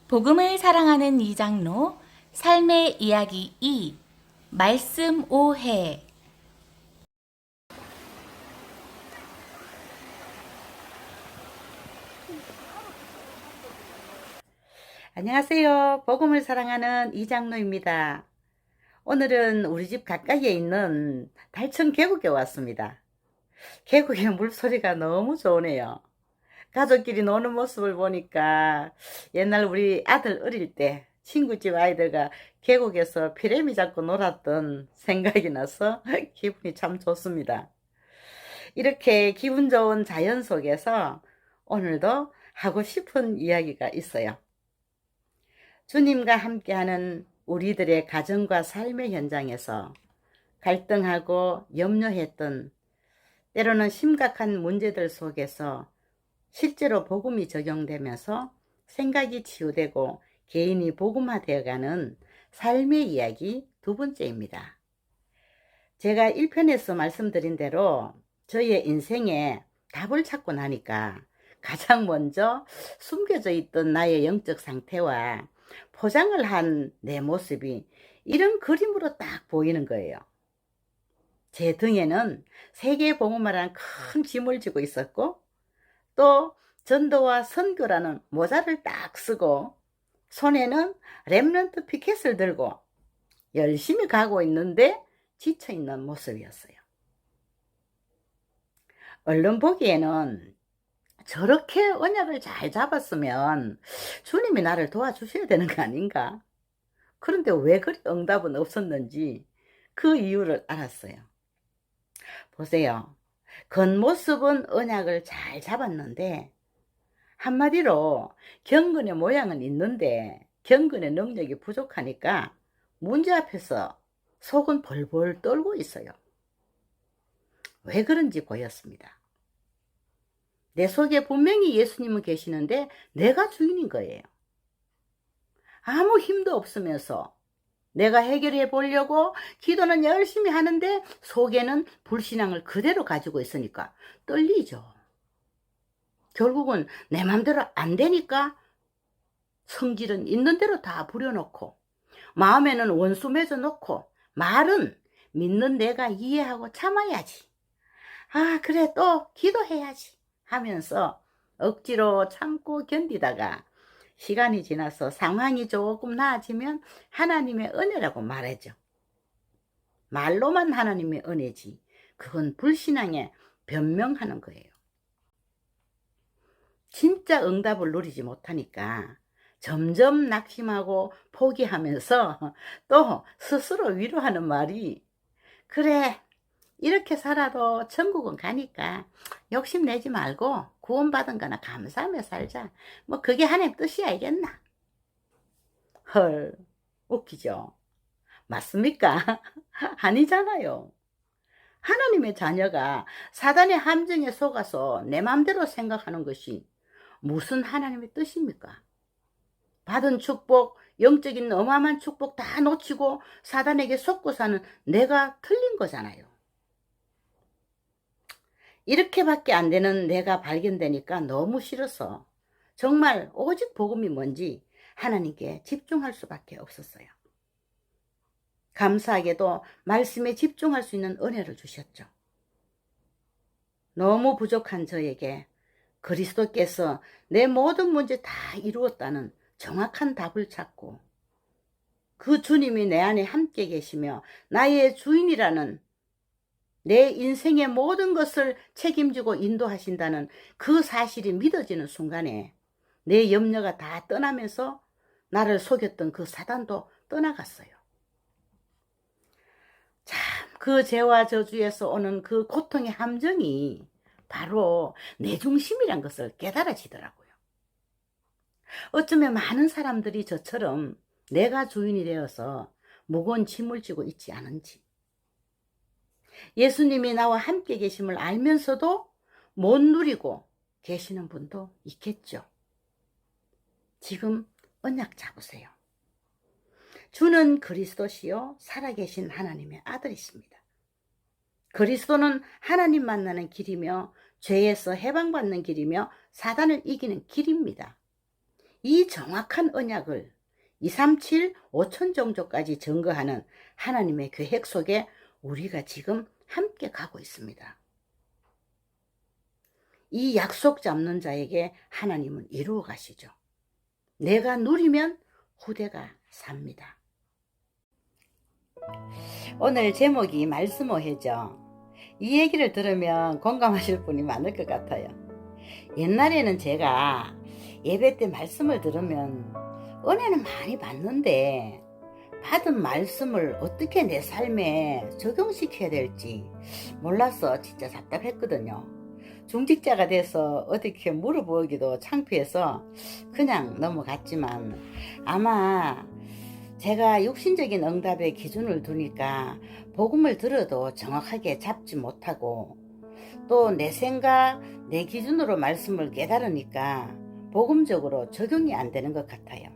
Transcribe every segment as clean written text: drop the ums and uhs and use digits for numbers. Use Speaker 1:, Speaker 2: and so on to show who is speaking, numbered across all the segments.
Speaker 1: 복음을 사랑하는 이장로 삶의 이야기 2 말씀 오해.
Speaker 2: 안녕하세요. 복음을 사랑하는 이장로입니다. 오늘은 우리 집 가까이에 있는 달천 계곡에 왔습니다. 계곡의 물소리가 너무 좋으네요. 가족끼리 노는 모습을 보니까 옛날 우리 아들 어릴 때 친구 집 아이들과 계곡에서 피레미 잡고 놀았던 생각이 나서 기분이 참 좋습니다. 이렇게 기분 좋은 자연 속에서 오늘도 하고 싶은 이야기가 있어요. 주님과 함께하는 우리들의 가정과 삶의 현장에서 갈등하고 염려했던 때로는 심각한 문제들 속에서 실제로 복음이 적용되면서 생각이 치유되고 개인이 복음화되어가는 삶의 이야기 두 번째입니다. 제가 1편에서 말씀드린 대로 저의 인생에 답을 찾고 나니까 가장 먼저 숨겨져 있던 나의 영적 상태와 포장을 한 내 모습이 이런 그림으로 딱 보이는 거예요. 제 등에는 세계복음화라는 큰 짐을 지고 있었고, 또 전도와 선교라는 모자를 딱 쓰고, 손에는 렘넌트 피켓을 들고 열심히 가고 있는데 지쳐있는 모습이었어요. 얼른 보기에는 저렇게 언약을 잘 잡았으면 주님이 나를 도와주셔야 되는 거 아닌가? 그런데 왜 그리 응답은 없었는지 그 이유를 알았어요. 보세요. 겉모습은 언약을 잘 잡았는데 한마디로 경건의 모양은 있는데 경건의 능력이 부족하니까 문제 앞에서 속은 벌벌 떨고 있어요. 왜 그런지 보였습니다. 내 속에 분명히 예수님은 계시는데 내가 주인인 거예요. 아무 힘도 없으면서 내가 해결해 보려고 기도는 열심히 하는데 속에는 불신앙을 그대로 가지고 있으니까 떨리죠. 결국은 내 맘대로 안 되니까 성질은 있는 대로 다 부려놓고 마음에는 원수 맺어 놓고 말은 믿는 내가 이해하고 참아야지. 아, 그래, 또 기도해야지 하면서 억지로 참고 견디다가 시간이 지나서 상황이 조금 나아지면 하나님의 은혜라고 말하죠. 말로만 하나님의 은혜지 그건 불신앙에 변명하는 거예요. 진짜 응답을 누리지 못하니까 점점 낙심하고 포기하면서 또 스스로 위로하는 말이 그래, 이렇게 살아도 천국은 가니까 욕심내지 말고 구원받은 거나 감사하며 살자. 뭐 그게 하나님 뜻이 알겠나? 헐, 웃기죠? 맞습니까? 아니잖아요. 하나님의 자녀가 사단의 함정에 속아서 내 마음대로 생각하는 것이 무슨 하나님의 뜻입니까? 받은 축복, 영적인 어마어마한 축복 다 놓치고 사단에게 속고 사는 내가 틀린 거잖아요. 이렇게밖에 안 되는 내가 발견되니까 너무 싫어서 정말 오직 복음이 뭔지 하나님께 집중할 수밖에 없었어요. 감사하게도 말씀에 집중할 수 있는 은혜를 주셨죠. 너무 부족한 저에게 그리스도께서 내 모든 문제 다 이루었다는 정확한 답을 찾고 그 주님이 내 안에 함께 계시며 나의 주인이라는 내 인생의 모든 것을 책임지고 인도하신다는 그 사실이 믿어지는 순간에 내 염려가 다 떠나면서 나를 속였던 그 사단도 떠나갔어요. 참, 그 죄와 저주에서 오는 그 고통의 함정이 바로 내 중심이란 것을 깨달아지더라고요. 어쩌면 많은 사람들이 저처럼 내가 주인이 되어서 무거운 짐을 지고 있지 않은지, 예수님이 나와 함께 계심을 알면서도 못 누리고 계시는 분도 있겠죠. 지금 언약 잡으세요. 주는 그리스도시요 살아계신 하나님의 아들이십니다. 그리스도는 하나님 만나는 길이며 죄에서 해방받는 길이며 사단을 이기는 길입니다. 이 정확한 언약을 237, 5천 종족까지 증거하는 하나님의 계획 속에 우리가 지금 함께 가고 있습니다. 이 약속 잡는 자에게 하나님은 이루어 가시죠. 내가 누리면 후대가 삽니다. 오늘 제목이 말씀오해죠. 이 얘기를 들으면 공감하실 분이 많을 것 같아요. 옛날에는 제가 예배 때 말씀을 들으면 은혜는 많이 받는데 받은 말씀을 어떻게 내 삶에 적용시켜야 될지 몰라서 진짜 답답했거든요. 중직자가 돼서 어떻게 물어보기도 창피해서 그냥 넘어갔지만, 아마 제가 육신적인 응답의 기준을 두니까 복음을 들어도 정확하게 잡지 못하고, 또 내 생각, 내 기준으로 말씀을 깨달으니까 복음적으로 적용이 안 되는 것 같아요.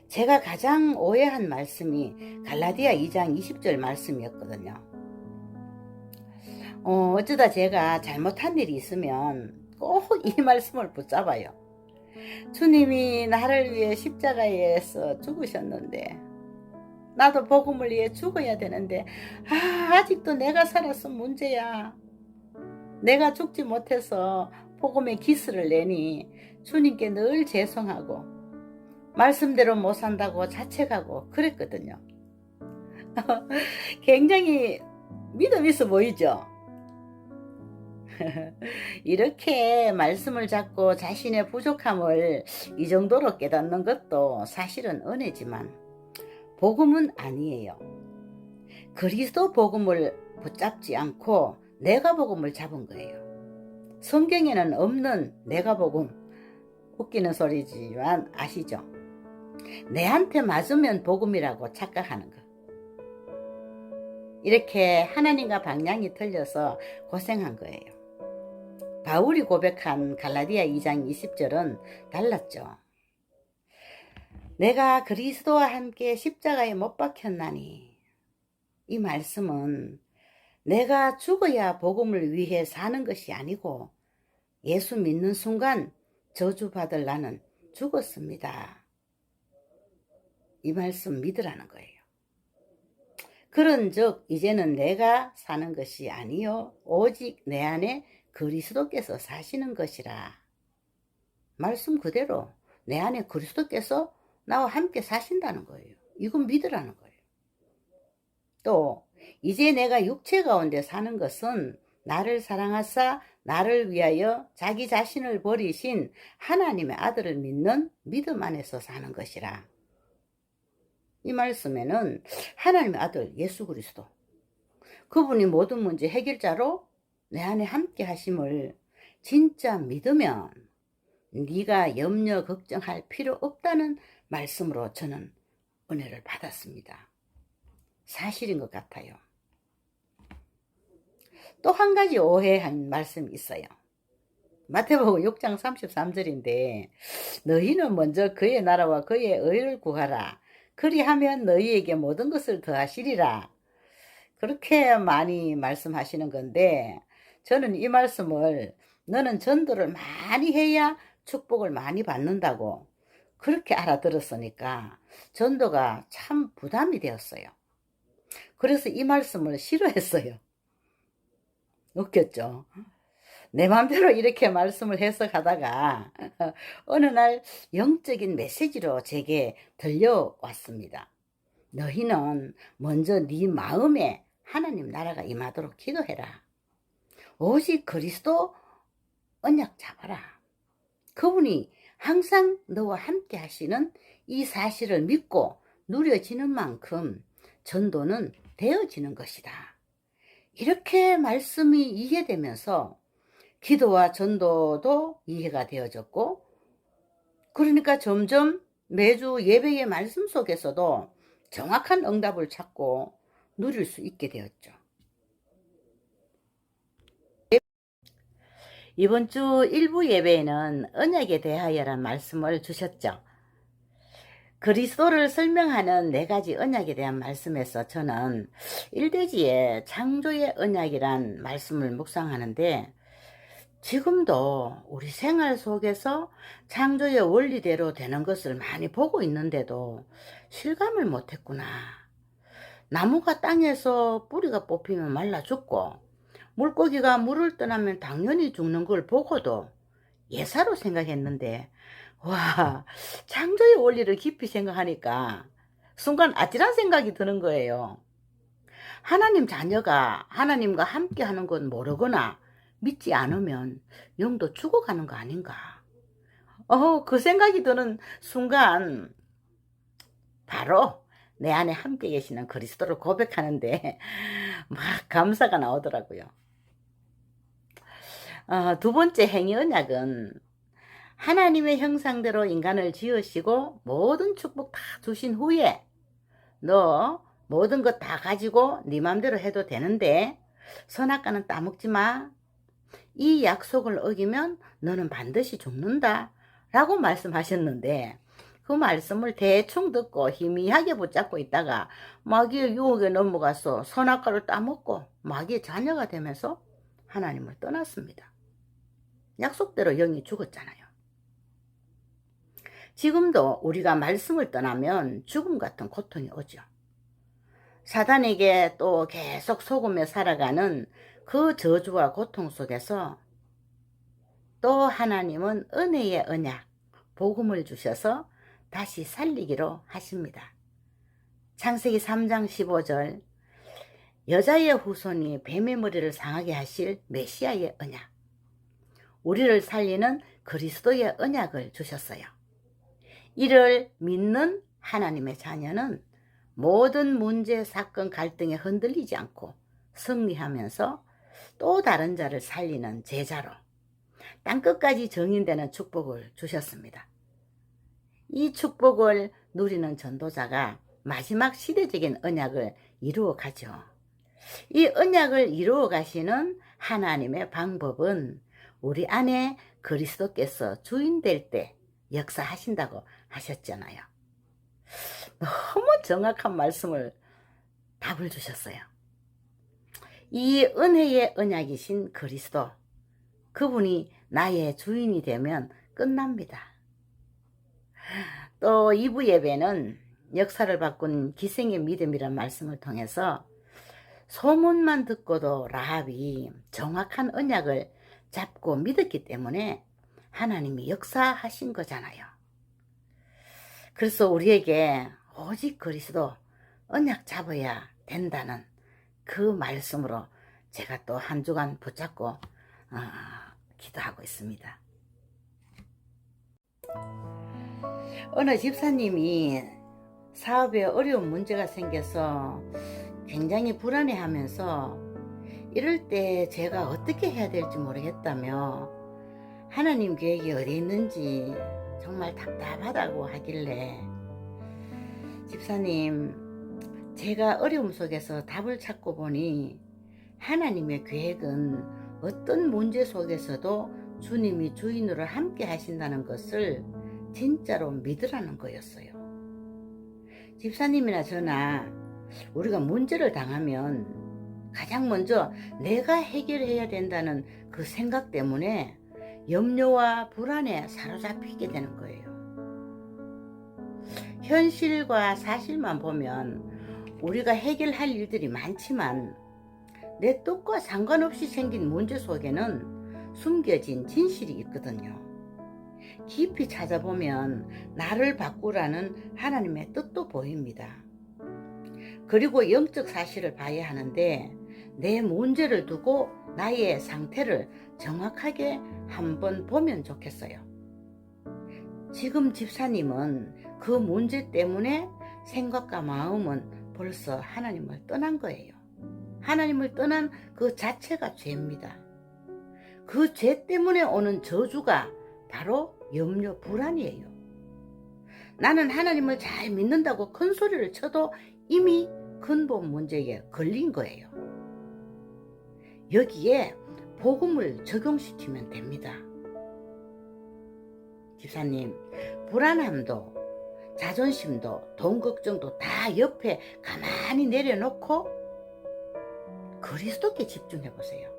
Speaker 2: 제가 가장 오해한 말씀이 갈라디아 2장 20절 말씀이었거든요. 어쩌다 제가 잘못한 일이 있으면 꼭 이 말씀을 붙잡아요. 주님이 나를 위해 십자가에서 죽으셨는데 나도 복음을 위해 죽어야 되는데 아직도 내가 살아서 문제야. 내가 죽지 못해서 복음의 기스를 내니 주님께 늘 죄송하고 말씀대로 못 산다고 자책하고 그랬거든요. 굉장히 믿음 있어 보이죠? 이렇게 말씀을 잡고 자신의 부족함을 이 정도로 깨닫는 것도 사실은 은혜지만 복음은 아니에요. 그리스도 복음을 붙잡지 않고 내가 복음을 잡은 거예요. 성경에는 없는 내가 복음, 웃기는 소리지만 아시죠? 내한테 맞으면 복음이라고 착각하는 거. 이렇게 하나님과 방향이 틀려서 고생한 거예요. 바울이 고백한 갈라디아 2장 20절은 달랐죠. 내가 그리스도와 함께 십자가에 못 박혔나니, 이 말씀은 내가 죽어야 복음을 위해 사는 것이 아니고 예수 믿는 순간 저주받을 나는 죽었습니다. 이 말씀 믿으라는 거예요. 그런즉 이제는 내가 사는 것이 아니요 오직 내 안에 그리스도께서 사시는 것이라. 말씀 그대로 내 안에 그리스도께서 나와 함께 사신다는 거예요. 이건 믿으라는 거예요. 또 이제 내가 육체 가운데 사는 것은 나를 사랑하사 나를 위하여 자기 자신을 버리신 하나님의 아들을 믿는 믿음 안에서 사는 것이라. 이 말씀에는 하나님의 아들 예수 그리스도, 그분이 모든 문제 해결자로 내 안에 함께 하심을 진짜 믿으면 네가 염려 걱정할 필요 없다는 말씀으로 저는 은혜를 받았습니다. 사실인 것 같아요. 또 한 가지 오해한 말씀이 있어요. 마태복음 6장 33절인데 너희는 먼저 그의 나라와 그의 의를 구하라. 그리하면 너희에게 모든 것을 더하시리라. 그렇게 많이 말씀하시는 건데, 저는 이 말씀을 너는 전도를 많이 해야 축복을 많이 받는다고 그렇게 알아들었으니까 전도가 참 부담이 되었어요. 그래서 이 말씀을 싫어했어요. 웃겼죠? 내 마음대로 이렇게 말씀을 해석하다가 어느 날 영적인 메시지로 제게 들려왔습니다. 너희는 먼저 네 마음에 하나님 나라가 임하도록 기도해라. 오직 그리스도 언약 잡아라. 그분이 항상 너와 함께 하시는 이 사실을 믿고 누려지는 만큼 전도는 되어지는 것이다. 이렇게 말씀이 이해되면서 기도와 전도도 이해가 되어졌고, 그러니까 점점 매주 예배의 말씀 속에서도 정확한 응답을 찾고 누릴 수 있게 되었죠. 이번 주 일부 예배에는 언약에 대하여란 말씀을 주셨죠. 그리스도를 설명하는 4가지 언약에 대한 말씀에서 저는 1대지의 창조의 언약이란 말씀을 묵상하는데 지금도 우리 생활 속에서 창조의 원리대로 되는 것을 많이 보고 있는데도 실감을 못했구나. 나무가 땅에서 뿌리가 뽑히면 말라 죽고 물고기가 물을 떠나면 당연히 죽는 걸 보고도 예사로 생각했는데, 와, 창조의 원리를 깊이 생각하니까 순간 아찔한 생각이 드는 거예요. 하나님 자녀가 하나님과 함께 하는 건 모르거나 믿지 않으면 영도 죽어가는 거 아닌가. 그 생각이 드는 순간 바로 내 안에 함께 계시는 그리스도를 고백하는데 막 감사가 나오더라고요. 두 번째 행위 언약은 하나님의 형상대로 인간을 지으시고 모든 축복 다 주신 후에 너 모든 것 다 가지고 네 맘대로 해도 되는데 선악과는 따먹지 마. 이 약속을 어기면 너는 반드시 죽는다 라고 말씀하셨는데, 그 말씀을 대충 듣고 희미하게 붙잡고 있다가 마귀의 유혹에 넘어가서 선악과를 따먹고 마귀의 자녀가 되면서 하나님을 떠났습니다. 약속대로 영이 죽었잖아요. 지금도 우리가 말씀을 떠나면 죽음 같은 고통이 오죠. 사단에게 또 계속 속으며 살아가는 그 저주와 고통 속에서 또 하나님은 은혜의 언약, 복음을 주셔서 다시 살리기로 하십니다. 창세기 3장 15절, 여자의 후손이 뱀의 머리를 상하게 하실 메시아의 언약, 우리를 살리는 그리스도의 언약을 주셨어요. 이를 믿는 하나님의 자녀는 모든 문제, 사건, 갈등에 흔들리지 않고 승리하면서 또 다른 자를 살리는 제자로 땅끝까지 정인되는 축복을 주셨습니다. 이 축복을 누리는 전도자가 마지막 시대적인 언약을 이루어 가죠. 이 언약을 이루어 가시는 하나님의 방법은 우리 안에 그리스도께서 주인 될 때 역사하신다고 하셨잖아요. 너무 정확한 말씀을 답을 주셨어요. 이 은혜의 언약이신 그리스도, 그분이 나의 주인이 되면 끝납니다. 또 2부 예배는 역사를 바꾼 기생의 믿음이란 말씀을 통해서 소문만 듣고도 라합이 정확한 언약을 잡고 믿었기 때문에 하나님이 역사하신 거잖아요. 그래서 우리에게 오직 그리스도 언약 잡아야 된다는 그 말씀으로 제가 또 한 주간 붙잡고 기도하고 있습니다. 어느 집사님이 사업에 어려운 문제가 생겨서 굉장히 불안해하면서 이럴 때 제가 어떻게 해야 될지 모르겠다며 하나님 계획이 어디 있는지 정말 답답하다고 하길래, 집사님, 제가 어려움 속에서 답을 찾고 보니 하나님의 계획은 어떤 문제 속에서도 주님이 주인으로 함께 하신다는 것을 진짜로 믿으라는 거였어요. 집사님이나 저나 우리가 문제를 당하면 가장 먼저 내가 해결해야 된다는 그 생각 때문에 염려와 불안에 사로잡히게 되는 거예요. 현실과 사실만 보면 우리가 해결할 일들이 많지만 내 뜻과 상관없이 생긴 문제 속에는 숨겨진 진실이 있거든요. 깊이 찾아보면 나를 바꾸라는 하나님의 뜻도 보입니다. 그리고 영적 사실을 봐야 하는데 내 문제를 두고 나의 상태를 정확하게 한번 보면 좋겠어요. 지금 집사님은 그 문제 때문에 생각과 마음은 벌써 하나님을 떠난 거예요. 하나님을 떠난 그 자체가 죄입니다. 그 죄 때문에 오는 저주가 바로 염려, 불안이에요. 나는 하나님을 잘 믿는다고 큰 소리를 쳐도 이미 근본 문제에 걸린 거예요. 여기에 복음을 적용시키면 됩니다. 집사님, 불안함도 자존심도 돈 걱정도 다 옆에 가만히 내려놓고 그리스도께 집중해 보세요.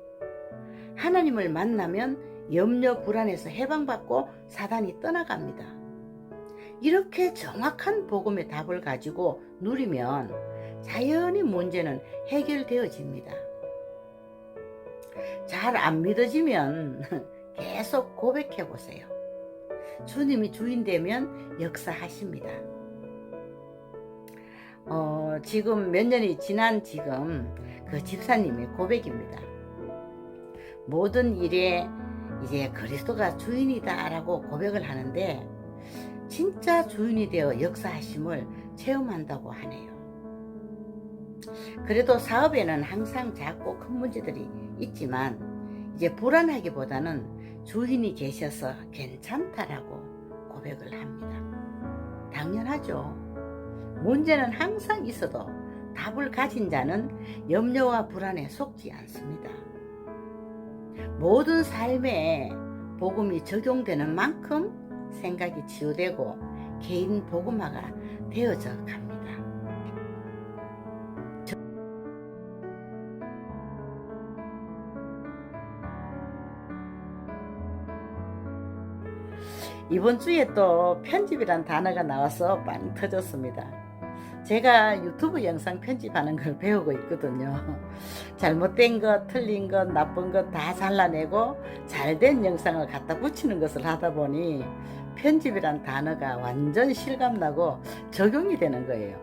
Speaker 2: 하나님을 만나면 염려 불안에서 해방받고 사단이 떠나갑니다. 이렇게 정확한 복음의 답을 가지고 누리면 자연히 문제는 해결되어집니다. 잘 안 믿어지면 계속 고백해 보세요. 주님이 주인 되면 역사하십니다. 지금 몇 년이 지난 지금 그 집사님의 고백입니다. 모든 일에 이제 그리스도가 주인이다 라고 고백을 하는데 진짜 주인이 되어 역사하심을 체험한다고 하네요. 그래도 사업에는 항상 작고 큰 문제들이 있지만 이제 불안하기보다는 주인이 계셔서 괜찮다라고 고백을 합니다. 당연하죠. 문제는 항상 있어도 답을 가진 자는 염려와 불안에 속지 않습니다. 모든 삶에 복음이 적용되는 만큼 생각이 치유되고 개인 복음화가 되어져 갑니다. 이번 주에 또 편집이란 단어가 나와서 빵 터졌습니다. 제가 유튜브 영상 편집하는 걸 배우고 있거든요. 잘못된 것, 틀린 것, 나쁜 것 다 잘라내고 잘된 영상을 갖다 붙이는 것을 하다 보니 편집이란 단어가 완전 실감나고 적용이 되는 거예요.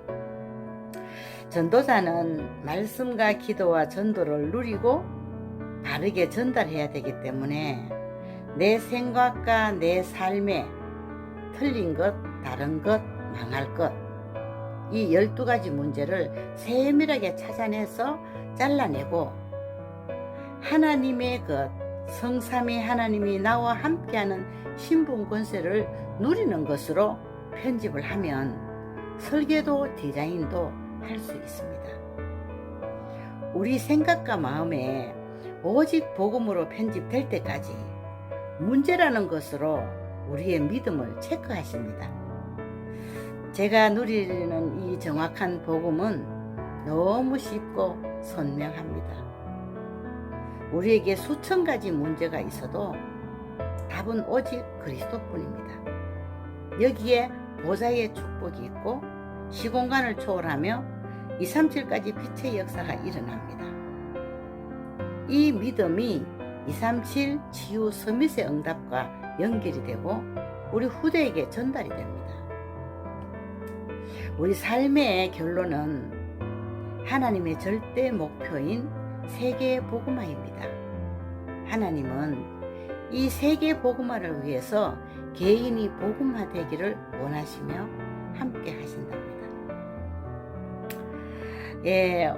Speaker 2: 전도자는 말씀과 기도와 전도를 누리고 바르게 전달해야 되기 때문에 내 생각과 내 삶에 틀린 것, 다른 것, 망할 것, 이 12가지 문제를 세밀하게 찾아내서 잘라내고 하나님의 것, 성삼위 하나님이 나와 함께하는 신분 권세를 누리는 것으로 편집을 하면 설계도 디자인도 할 수 있습니다. 우리 생각과 마음에 오직 복음으로 편집될 때까지 문제라는 것으로 우리의 믿음을 체크하십니다. 제가 누리는 이 정확한 복음은 너무 쉽고 선명합니다. 우리에게 수천 가지 문제가 있어도 답은 오직 그리스도뿐입니다. 여기에 보좌의 축복이 있고 시공간을 초월하며 237까지 빛의 역사가 일어납니다. 이 믿음이 237 치유 서밋의 응답과 연결이 되고 우리 후대에게 전달이 됩니다. 우리 삶의 결론은 하나님의 절대 목표인 세계 복음화입니다. 하나님은 이 세계 복음화를 위해서 개인이 복음화되기를 원하시며 함께 하신답니다.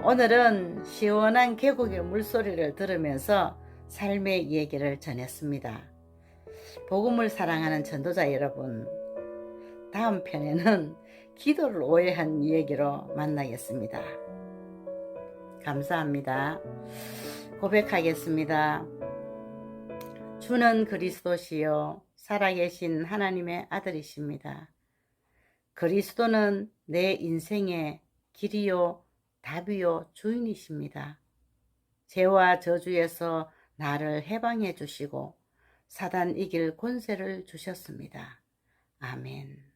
Speaker 2: 오늘은 시원한 계곡의 물소리를 들으면서 삶의 얘기를 전했습니다. 복음을 사랑하는 전도자 여러분, 다음 편에는 기도를 오해한 이야기로 만나겠습니다. 감사합니다. 고백하겠습니다. 주는 그리스도시요 살아계신 하나님의 아들이십니다. 그리스도는 내 인생의 길이요 답이요 주인이십니다. 죄와 저주에서 나를 해방해 주시고 사단 이길 권세를 주셨습니다. 아멘.